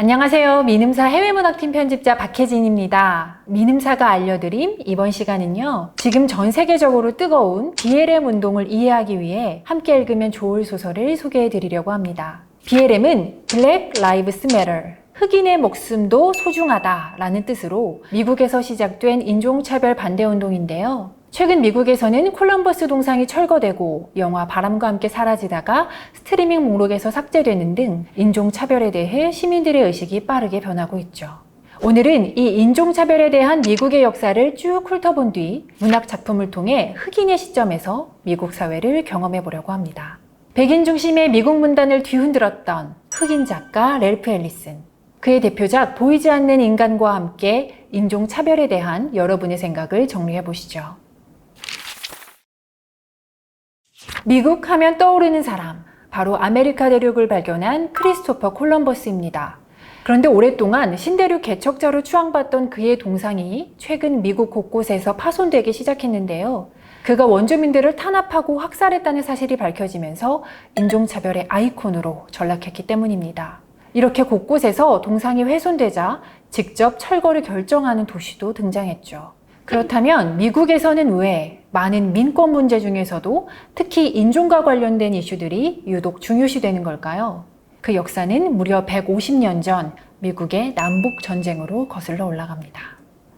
안녕하세요. 민음사 해외문학팀 편집자 박혜진입니다. 민음사가 알려드림 이번 시간은요. 지금 전 세계적으로 뜨거운 BLM 운동을 이해하기 위해 함께 읽으면 좋을 소설을 소개해드리려고 합니다. BLM은 Black Lives Matter, 흑인의 목숨도 소중하다 라는 뜻으로 미국에서 시작된 인종차별 반대운동인데요. 최근 미국에서는 콜럼버스 동상이 철거되고 영화 바람과 함께 사라지다가 스트리밍 목록에서 삭제되는 등 인종차별에 대해 시민들의 의식이 빠르게 변하고 있죠. 오늘은 이 인종차별에 대한 미국의 역사를 쭉 훑어본 뒤 문학 작품을 통해 흑인의 시점에서 미국 사회를 경험해 보려고 합니다. 백인 중심의 미국 문단을 뒤흔들었던 흑인 작가 랠프 앨리슨. 그의 대표작 보이지 않는 인간과 함께 인종차별에 대한 여러분의 생각을 정리해 보시죠. 미국 하면 떠오르는 사람, 바로 아메리카 대륙을 발견한 크리스토퍼 콜럼버스입니다. 그런데 오랫동안 신대륙 개척자로 추앙받던 그의 동상이 최근 미국 곳곳에서 파손되기 시작했는데요. 그가 원주민들을 탄압하고 학살했다는 사실이 밝혀지면서 인종차별의 아이콘으로 전락했기 때문입니다. 이렇게 곳곳에서 동상이 훼손되자 직접 철거를 결정하는 도시도 등장했죠. 그렇다면 미국에서는 왜 많은 민권 문제 중에서도 특히 인종과 관련된 이슈들이 유독 중요시되는 걸까요? 그 역사는 무려 150년 전 미국의 남북전쟁으로 거슬러 올라갑니다.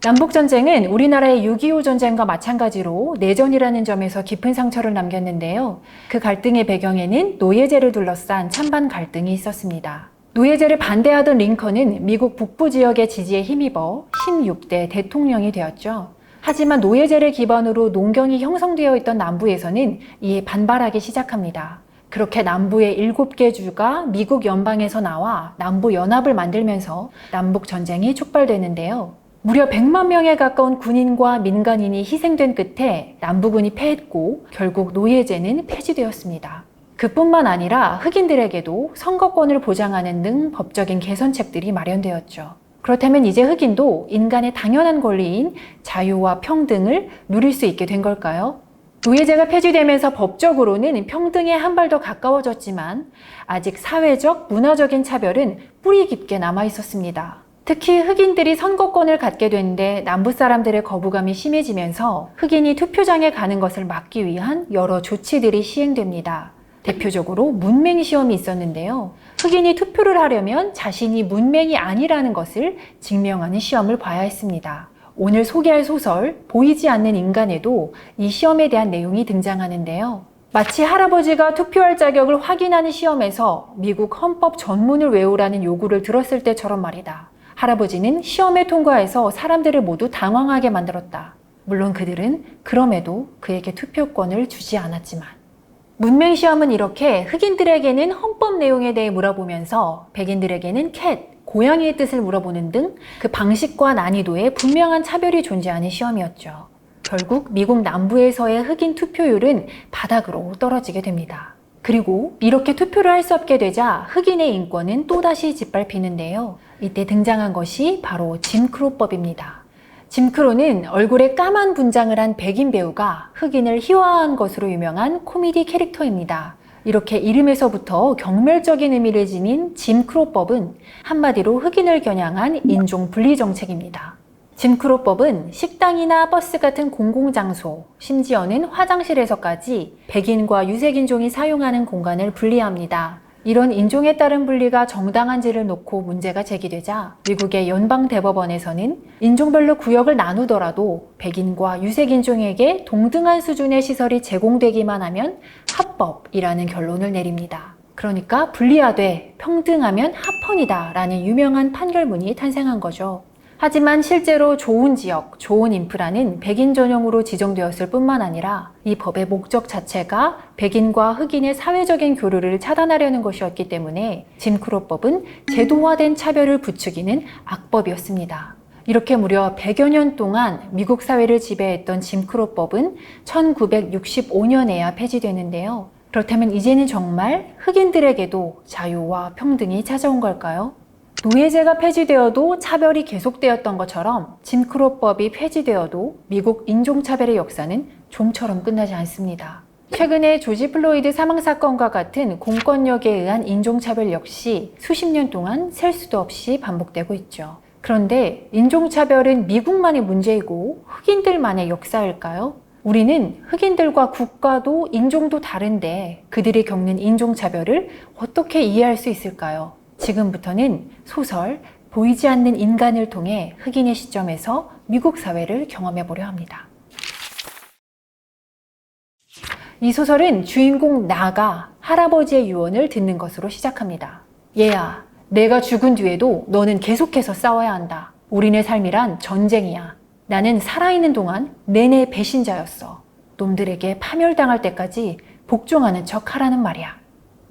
남북전쟁은 우리나라의 6.25 전쟁과 마찬가지로 내전이라는 점에서 깊은 상처를 남겼는데요. 그 갈등의 배경에는 노예제를 둘러싼 찬반 갈등이 있었습니다. 노예제를 반대하던 링컨은 미국 북부 지역의 지지에 힘입어 16대 대통령이 되었죠. 하지만 노예제를 기반으로 농경이 형성되어 있던 남부에서는 이에 반발하기 시작합니다. 그렇게 남부의 7개 주가 미국 연방에서 나와 남부연합을 만들면서 남북전쟁이 촉발되는데요. 무려 100만 명에 가까운 군인과 민간인이 희생된 끝에 남부군이 패했고 결국 노예제는 폐지되었습니다. 그뿐만 아니라 흑인들에게도 선거권을 보장하는 등 법적인 개선책들이 마련되었죠. 그렇다면 이제 흑인도 인간의 당연한 권리인 자유와 평등을 누릴 수 있게 된 걸까요? 노예제가 폐지되면서 법적으로는 평등에 한 발 더 가까워졌지만 아직 사회적, 문화적인 차별은 뿌리 깊게 남아 있었습니다. 특히 흑인들이 선거권을 갖게 되는데 남부 사람들의 거부감이 심해지면서 흑인이 투표장에 가는 것을 막기 위한 여러 조치들이 시행됩니다. 대표적으로 문맹 시험이 있었는데요. 흑인이 투표를 하려면 자신이 문맹이 아니라는 것을 증명하는 시험을 봐야 했습니다. 오늘 소개할 소설 보이지 않는 인간에도 이 시험에 대한 내용이 등장하는데요. 마치 할아버지가 투표할 자격을 확인하는 시험에서 미국 헌법 전문을 외우라는 요구를 들었을 때처럼 말이다. 할아버지는 시험에 통과해서 사람들을 모두 당황하게 만들었다. 물론 그들은 그럼에도 그에게 투표권을 주지 않았지만. 문맹시험은 이렇게 흑인들에게는 헌법 내용에 대해 물어보면서 백인들에게는 캣, 고양이의 뜻을 물어보는 등 그 방식과 난이도에 분명한 차별이 존재하는 시험이었죠. 결국 미국 남부에서의 흑인 투표율은 바닥으로 떨어지게 됩니다. 그리고 이렇게 투표를 할 수 없게 되자 흑인의 인권은 또다시 짓밟히는데요. 이때 등장한 것이 바로 짐크로법입니다. 짐크로는 얼굴에 까만 분장을 한 백인 배우가 흑인을 희화화한 것으로 유명한 코미디 캐릭터입니다. 이렇게 이름에서부터 경멸적인 의미를 지닌 짐크로법은 한마디로 흑인을 겨냥한 인종 분리 정책입니다. 짐크로법은 식당이나 버스 같은 공공장소, 심지어는 화장실에서까지 백인과 유색인종이 사용하는 공간을 분리합니다. 이런 인종에 따른 분리가 정당한지를 놓고 문제가 제기되자 미국의 연방대법원에서는 인종별로 구역을 나누더라도 백인과 유색인종에게 동등한 수준의 시설이 제공되기만 하면 합법이라는 결론을 내립니다. 그러니까 분리하되 평등하면 합헌이다 라는 유명한 판결문이 탄생한 거죠. 하지만 실제로 좋은 지역, 좋은 인프라는 백인 전용으로 지정되었을 뿐만 아니라 이 법의 목적 자체가 백인과 흑인의 사회적인 교류를 차단하려는 것이었기 때문에 짐크로법은 제도화된 차별을 부추기는 악법이었습니다. 이렇게 무려 100여 년 동안 미국 사회를 지배했던 짐크로법은 1965년에야 폐지되는데요. 그렇다면 이제는 정말 흑인들에게도 자유와 평등이 찾아온 걸까요? 노예제가 폐지되어도 차별이 계속되었던 것처럼 짐크로법이 폐지되어도 미국 인종차별의 역사는 좀처럼 끝나지 않습니다. 최근에 조지 플로이드 사망 사건과 같은 공권력에 의한 인종차별 역시 수십 년 동안 셀 수도 없이 반복되고 있죠. 그런데 인종차별은 미국만의 문제이고 흑인들만의 역사일까요? 우리는 흑인들과 국가도 인종도 다른데 그들이 겪는 인종차별을 어떻게 이해할 수 있을까요? 지금부터는 소설 보이지 않는 인간을 통해 흑인의 시점에서 미국 사회를 경험해 보려 합니다. 이 소설은 주인공 나가 할아버지의 유언을 듣는 것으로 시작합니다. 얘야, 내가 죽은 뒤에도 너는 계속해서 싸워야 한다. 우리네 삶이란 전쟁이야. 나는 살아있는 동안 내내 배신자였어. 놈들에게 파멸당할 때까지 복종하는 척 하라는 말이야.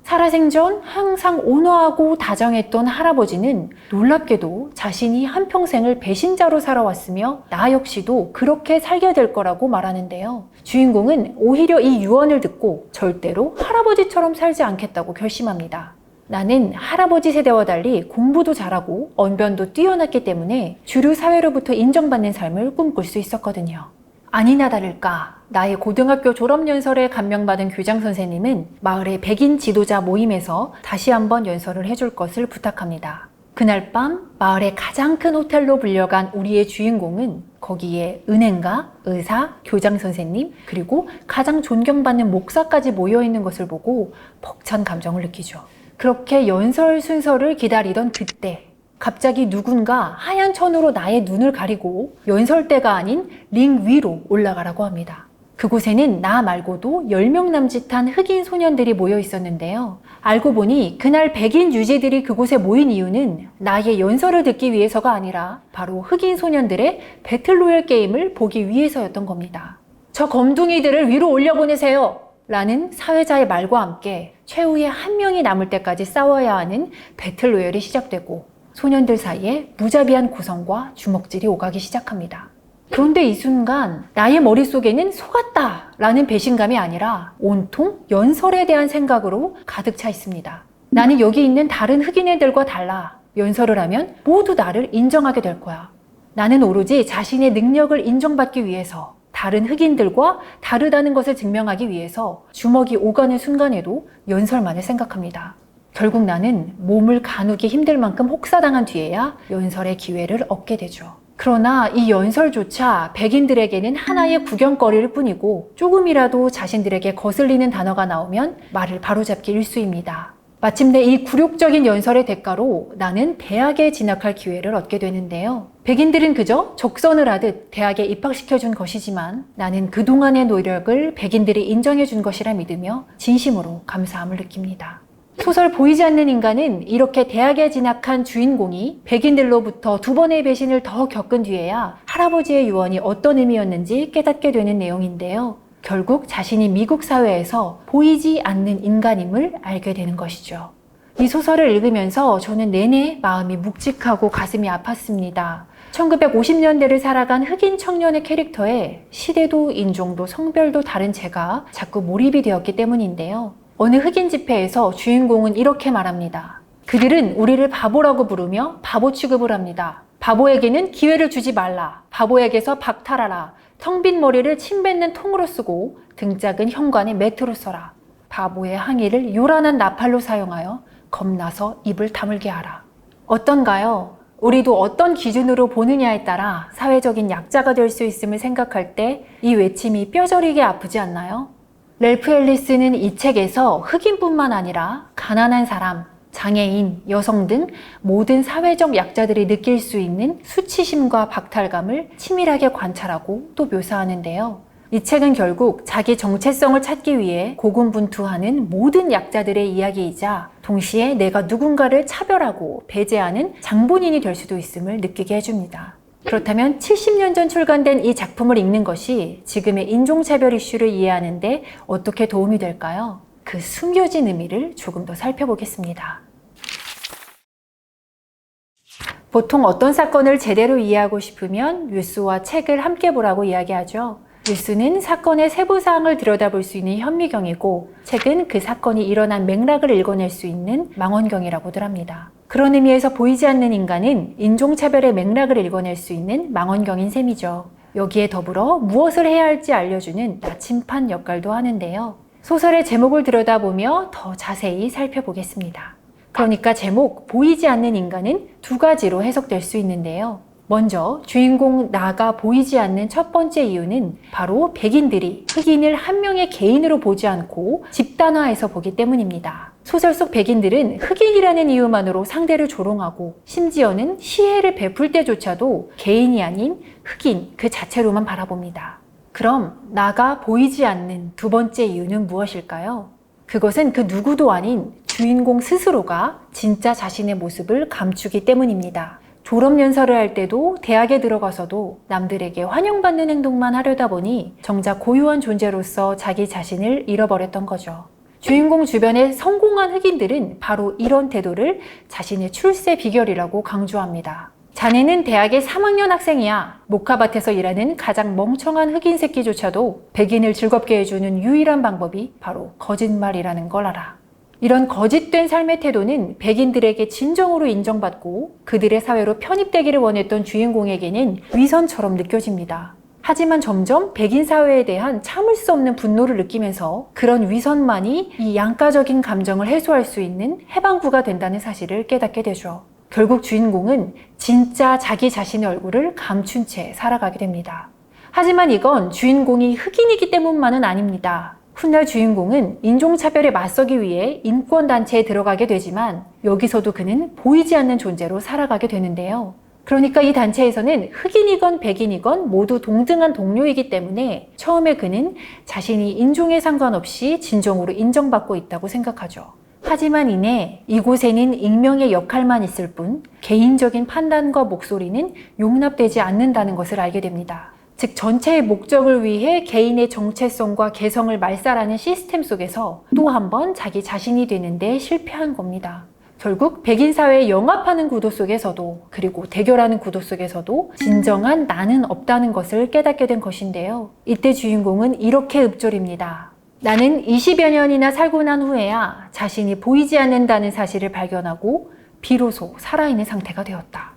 살아생전 항상 온화하고 다정했던 할아버지는 놀랍게도 자신이 한평생을 배신자로 살아왔으며 나 역시도 그렇게 살게 될 거라고 말하는데요. 주인공은 오히려 이 유언을 듣고 절대로 할아버지처럼 살지 않겠다고 결심합니다. 나는 할아버지 세대와 달리 공부도 잘하고 언변도 뛰어났기 때문에 주류 사회로부터 인정받는 삶을 꿈꿀 수 있었거든요. 아니나 다를까 나의 고등학교 졸업연설에 감명받은 교장 선생님은 마을의 백인 지도자 모임에서 다시 한번 연설을 해줄 것을 부탁합니다. 그날 밤 마을의 가장 큰 호텔로 불려간 우리의 주인공은 거기에 은행가, 의사, 교장 선생님, 그리고 가장 존경받는 목사까지 모여있는 것을 보고 벅찬 감정을 느끼죠. 그렇게 연설 순서를 기다리던 그때 갑자기 누군가 하얀 천으로 나의 눈을 가리고 연설대가 아닌 링 위로 올라가라고 합니다. 그곳에는 나 말고도 10명 남짓한 흑인 소년들이 모여 있었는데요. 알고 보니 그날 백인 유지들이 그곳에 모인 이유는 나의 연설을 듣기 위해서가 아니라 바로 흑인 소년들의 배틀로얄 게임을 보기 위해서였던 겁니다. 저 검둥이들을 위로 올려보내세요! 라는 사회자의 말과 함께 최후의 한 명이 남을 때까지 싸워야 하는 배틀로얄이 시작되고 소년들 사이에 무자비한 고성과 주먹질이 오가기 시작합니다. 그런데 이 순간 나의 머릿속에는 속았다 라는 배신감이 아니라 온통 연설에 대한 생각으로 가득 차 있습니다. 나는 여기 있는 다른 흑인 애들과 달라. 연설을 하면 모두 나를 인정하게 될 거야. 나는 오로지 자신의 능력을 인정받기 위해서 다른 흑인들과 다르다는 것을 증명하기 위해서 주먹이 오가는 순간에도 연설만을 생각합니다. 결국 나는 몸을 가누기 힘들 만큼 혹사당한 뒤에야 연설의 기회를 얻게 되죠. 그러나 이 연설조차 백인들에게는 하나의 구경거리일 뿐이고 조금이라도 자신들에게 거슬리는 단어가 나오면 말을 바로잡기 일쑤입니다. 마침내 이 굴욕적인 연설의 대가로 나는 대학에 진학할 기회를 얻게 되는데요. 백인들은 그저 적선을 하듯 대학에 입학시켜준 것이지만 나는 그동안의 노력을 백인들이 인정해준 것이라 믿으며 진심으로 감사함을 느낍니다. 소설 보이지 않는 인간은 이렇게 대학에 진학한 주인공이 백인들로부터 2번의 배신을 더 겪은 뒤에야 할아버지의 유언이 어떤 의미였는지 깨닫게 되는 내용인데요. 결국 자신이 미국 사회에서 보이지 않는 인간임을 알게 되는 것이죠. 이 소설을 읽으면서 저는 내내 마음이 묵직하고 가슴이 아팠습니다. 1950년대를 살아간 흑인 청년의 캐릭터에 시대도 인종도 성별도 다른 제가 자꾸 몰입이 되었기 때문인데요. 어느 흑인 집회에서 주인공은 이렇게 말합니다. 그들은 우리를 바보라고 부르며 바보 취급을 합니다. 바보에게는 기회를 주지 말라. 바보에게서 박탈하라. 텅 빈 머리를 침 뱉는 통으로 쓰고 등짝은 현관에 매트로 써라. 바보의 항의를 요란한 나팔로 사용하여 겁나서 입을 다물게 하라. 어떤가요? 우리도 어떤 기준으로 보느냐에 따라 사회적인 약자가 될 수 있음을 생각할 때 이 외침이 뼈저리게 아프지 않나요? 랠프 앨리스는 이 책에서 흑인뿐만 아니라 가난한 사람, 장애인, 여성 등 모든 사회적 약자들이 느낄 수 있는 수치심과 박탈감을 치밀하게 관찰하고 또 묘사하는데요. 이 책은 결국 자기 정체성을 찾기 위해 고군분투하는 모든 약자들의 이야기이자 동시에 내가 누군가를 차별하고 배제하는 장본인이 될 수도 있음을 느끼게 해줍니다. 그렇다면 70년 전 출간된 이 작품을 읽는 것이 지금의 인종차별 이슈를 이해하는 데 어떻게 도움이 될까요? 그 숨겨진 의미를 조금 더 살펴보겠습니다. 보통 어떤 사건을 제대로 이해하고 싶으면 뉴스와 책을 함께 보라고 이야기하죠. 뉴스는 사건의 세부사항을 들여다볼 수 있는 현미경이고 책은 그 사건이 일어난 맥락을 읽어낼 수 있는 망원경이라고들 합니다. 그런 의미에서 보이지 않는 인간은 인종차별의 맥락을 읽어낼 수 있는 망원경인 셈이죠. 여기에 더불어 무엇을 해야 할지 알려주는 나침판 역할도 하는데요. 소설의 제목을 들여다보며 더 자세히 살펴보겠습니다. 그러니까 제목 보이지 않는 인간은 두 가지로 해석될 수 있는데요. 먼저 주인공 나가 보이지 않는 첫 번째 이유는 바로 백인들이 흑인을 한 명의 개인으로 보지 않고 집단화해서 보기 때문입니다. 소설 속 백인들은 흑인이라는 이유만으로 상대를 조롱하고 심지어는 시해를 베풀 때조차도 개인이 아닌 흑인 그 자체로만 바라봅니다. 그럼 나가 보이지 않는 두 번째 이유는 무엇일까요? 그것은 그 누구도 아닌 주인공 스스로가 진짜 자신의 모습을 감추기 때문입니다. 졸업연설을 할 때도 대학에 들어가서도 남들에게 환영받는 행동만 하려다 보니 정작 고유한 존재로서 자기 자신을 잃어버렸던 거죠. 주인공 주변의 성공한 흑인들은 바로 이런 태도를 자신의 출세 비결이라고 강조합니다. 자네는 대학의 3학년 학생이야. 모카밭에서 일하는 가장 멍청한 흑인 새끼조차도 백인을 즐겁게 해주는 유일한 방법이 바로 거짓말이라는 걸 알아. 이런 거짓된 삶의 태도는 백인들에게 진정으로 인정받고 그들의 사회로 편입되기를 원했던 주인공에게는 위선처럼 느껴집니다. 하지만 점점 백인 사회에 대한 참을 수 없는 분노를 느끼면서 그런 위선만이 이 양가적인 감정을 해소할 수 있는 해방구가 된다는 사실을 깨닫게 되죠. 결국 주인공은 진짜 자기 자신의 얼굴을 감춘 채 살아가게 됩니다. 하지만 이건 주인공이 흑인이기 때문만은 아닙니다. 훗날 주인공은 인종차별에 맞서기 위해 인권단체에 들어가게 되지만 여기서도 그는 보이지 않는 존재로 살아가게 되는데요. 그러니까 이 단체에서는 흑인이건 백인이건 모두 동등한 동료이기 때문에 처음에 그는 자신이 인종에 상관없이 진정으로 인정받고 있다고 생각하죠. 하지만 이내 이곳에는 익명의 역할만 있을 뿐 개인적인 판단과 목소리는 용납되지 않는다는 것을 알게 됩니다. 즉 전체의 목적을 위해 개인의 정체성과 개성을 말살하는 시스템 속에서 또 한 번 자기 자신이 되는데 실패한 겁니다. 결국 백인 사회에 영합하는 구도 속에서도 그리고 대결하는 구도 속에서도 진정한 나는 없다는 것을 깨닫게 된 것인데요. 이때 주인공은 이렇게 읊조립니다. 나는 20여 년이나 살고 난 후에야 자신이 보이지 않는다는 사실을 발견하고 비로소 살아있는 상태가 되었다.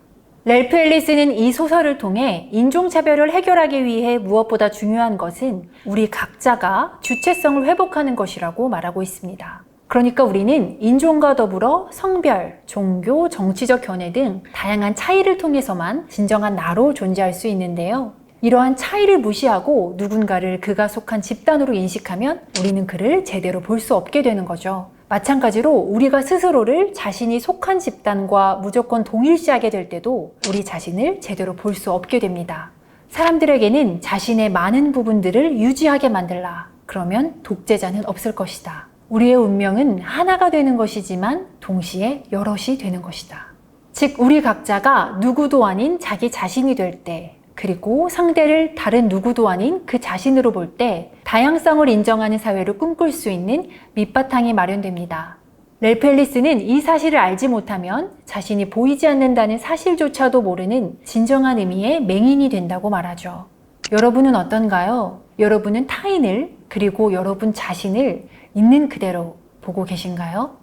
랠프 앨리스는 이 소설을 통해 인종차별을 해결하기 위해 무엇보다 중요한 것은 우리 각자가 주체성을 회복하는 것이라고 말하고 있습니다. 그러니까 우리는 인종과 더불어 성별, 종교, 정치적 견해 등 다양한 차이를 통해서만 진정한 나로 존재할 수 있는데요. 이러한 차이를 무시하고 누군가를 그가 속한 집단으로 인식하면 우리는 그를 제대로 볼 수 없게 되는 거죠. 마찬가지로 우리가 스스로를 자신이 속한 집단과 무조건 동일시하게 될 때도 우리 자신을 제대로 볼 수 없게 됩니다. 사람들에게는 자신의 많은 부분들을 유지하게 만들라. 그러면 독재자는 없을 것이다. 우리의 운명은 하나가 되는 것이지만 동시에 여럿이 되는 것이다. 즉 우리 각자가 누구도 아닌 자기 자신이 될 때, 그리고 상대를 다른 누구도 아닌 그 자신으로 볼 때 다양성을 인정하는 사회를 꿈꿀 수 있는 밑바탕이 마련됩니다. 랠프 앨리스는 이 사실을 알지 못하면 자신이 보이지 않는다는 사실조차도 모르는 진정한 의미의 맹인이 된다고 말하죠. 여러분은 어떤가요? 여러분은 타인을 그리고 여러분 자신을 있는 그대로 보고 계신가요?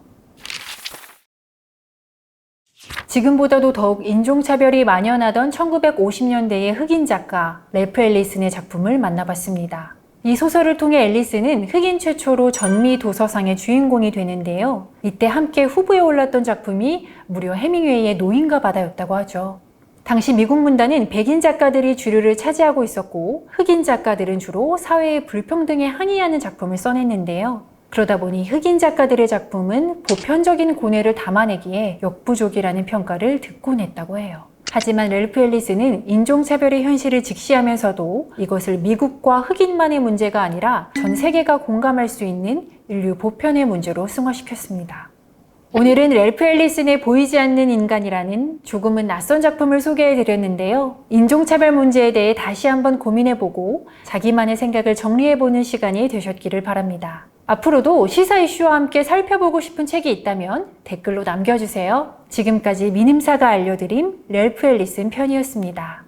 지금보다도 더욱 인종차별이 만연하던 1950년대의 흑인 작가 랠프 앨리슨의 작품을 만나봤습니다. 이 소설을 통해 앨리슨은 흑인 최초로 전미 도서상의 주인공이 되는데요. 이때 함께 후보에 올랐던 작품이 무려 해밍웨이의 노인과 바다였다고 하죠. 당시 미국 문단은 백인 작가들이 주류를 차지하고 있었고 흑인 작가들은 주로 사회의 불평등에 항의하는 작품을 써냈는데요. 그러다 보니 흑인 작가들의 작품은 보편적인 고뇌를 담아내기에 역부족이라는 평가를 듣곤 했다고 해요. 하지만 랠프 앨리슨은 인종차별의 현실을 직시하면서도 이것을 미국과 흑인만의 문제가 아니라 전 세계가 공감할 수 있는 인류 보편의 문제로 승화시켰습니다. 오늘은 랠프 앨리슨의 보이지 않는 인간이라는 조금은 낯선 작품을 소개해드렸는데요. 인종차별 문제에 대해 다시 한번 고민해보고 자기만의 생각을 정리해보는 시간이 되셨기를 바랍니다. 앞으로도 시사 이슈와 함께 살펴보고 싶은 책이 있다면 댓글로 남겨주세요. 지금까지 민음사가 알려드린 랠프 앨리슨 편이었습니다.